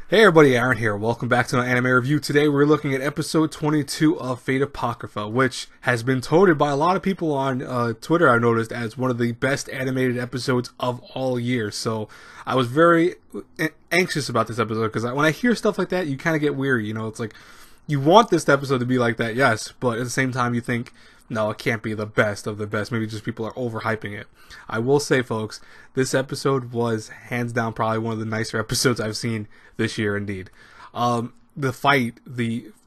Hey everybody, Aaron here. Welcome back to an anime review. Today we're looking at episode 22 of Fate Apocrypha, which has been touted by a lot of people on Twitter, I've noticed, as one of the best animated episodes of all year. So I was very anxious about this episode because when I hear stuff like that, you kind of get weary. You know, it's like you want this episode to be like that, yes, but at the same time you think, no, it can't be the best of the best. Maybe just people are overhyping it. I will say, folks, this episode was hands down probably one of the nicer episodes I've seen this year, indeed. The fight,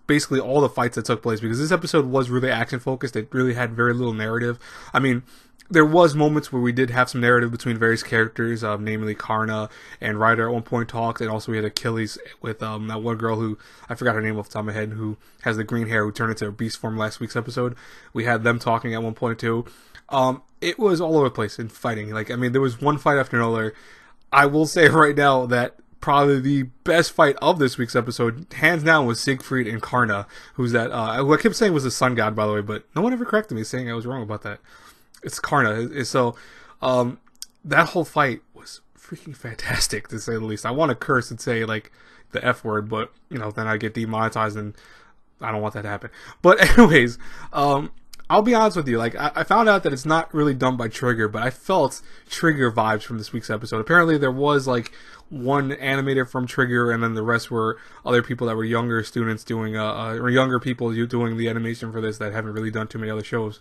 basically all the fights that took place, because this episode was really action focused. It really had very little narrative. I mean, there was moments where we did have some narrative between various characters, namely Karna and Ryder at one point talked, and also we had Achilles with that one girl who, I forgot her name off the top of my head, who has the green hair, who turned into a beast form last week's episode. We had them talking at one point too. It was all over the place in fighting. Like, I mean, there was one fight after another. I will say right now that probably the best fight of this week's episode, hands down, was Siegfried and Karna, who's that, who I kept saying was the sun god, by the way, but no one ever corrected me saying I was wrong about that. It's Karna. So, that whole fight was freaking fantastic, to say the least. I want to curse and say, like, the F word, but, you know, then I get demonetized, and I don't want that to happen. But anyways, I'll be honest with you, like, I found out that it's not really done by Trigger, but I felt Trigger vibes from this week's episode. Apparently there was, like, one animator from Trigger, and then the rest were other people that were younger students doing, or younger people doing the animation for this that haven't really done too many other shows.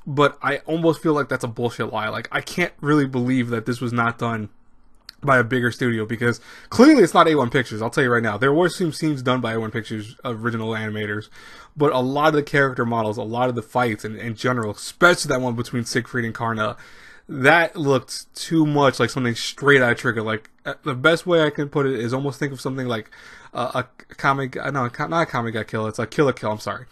But I almost feel like that's a bullshit lie. Like, I can't really believe that this was not done by a bigger studio, because clearly it's not A1 Pictures. I'll tell you right now. There were some scenes done by A1 Pictures original animators, but a lot of the character models, a lot of the fights in general, especially that one between Siegfried and Karna, that looked too much like something straight out of Trigger. Like, the best way I can put it is almost think of something like a comic, no, not a comic got kill, it's a Kill a Kill, I'm sorry.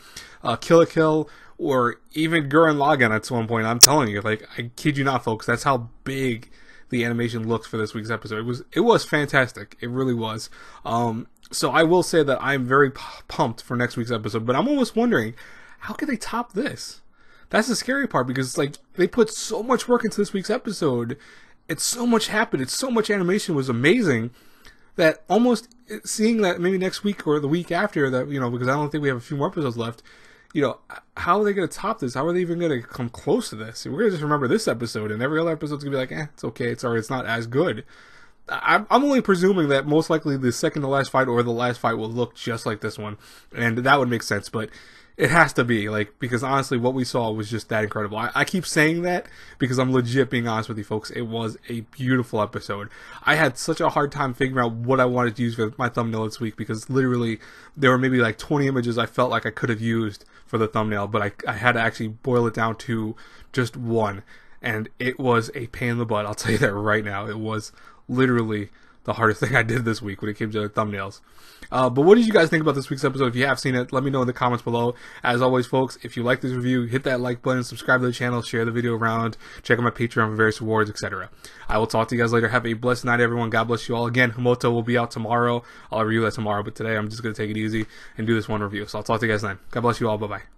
Kill a Kill, or even Gurren Lagann at one point. I'm telling you, like, I kid you not, folks, that's how big the animation looks for this week's episode. It was fantastic. It really was. So I will say that I'm very pumped for next week's episode, but I'm almost wondering, how could they top this? That's the scary part, because it's like they put so much work into this week's episode. It's so much happened. It's so much animation was amazing that almost seeing that maybe next week or the week after that, you know, because I don't think we have a few more episodes left. You know, how are they going to top this? How are they even going to come close to this? We're going to just remember this episode, and every other episode's going to be like, it's okay, it's not as good. I'm only presuming that most likely the second to last fight or the last fight will look just like this one, and that would make sense, but it has to be, like, because honestly, what we saw was just that incredible. I keep saying that because I'm legit being honest with you folks. It was a beautiful episode. I had such a hard time figuring out what I wanted to use for my thumbnail this week, because literally there were maybe like 20 images I felt like I could have used for the thumbnail, but I had to actually boil it down to just one, and it was a pain in the butt. I'll tell you that right now. It was literally the hardest thing I did this week when it came to the thumbnails. But what did you guys think about this week's episode? If you have seen it, let me know in the comments below. As always, folks, if you like this review, hit that like button, subscribe to the channel, share the video around, check out my Patreon for various rewards, etc. I will talk to you guys later. Have a blessed night, everyone. God bless you all. Again, Himoto will be out tomorrow. I'll review that tomorrow, but today I'm just going to take it easy and do this one review. So I'll talk to you guys then. God bless you all. Bye-bye.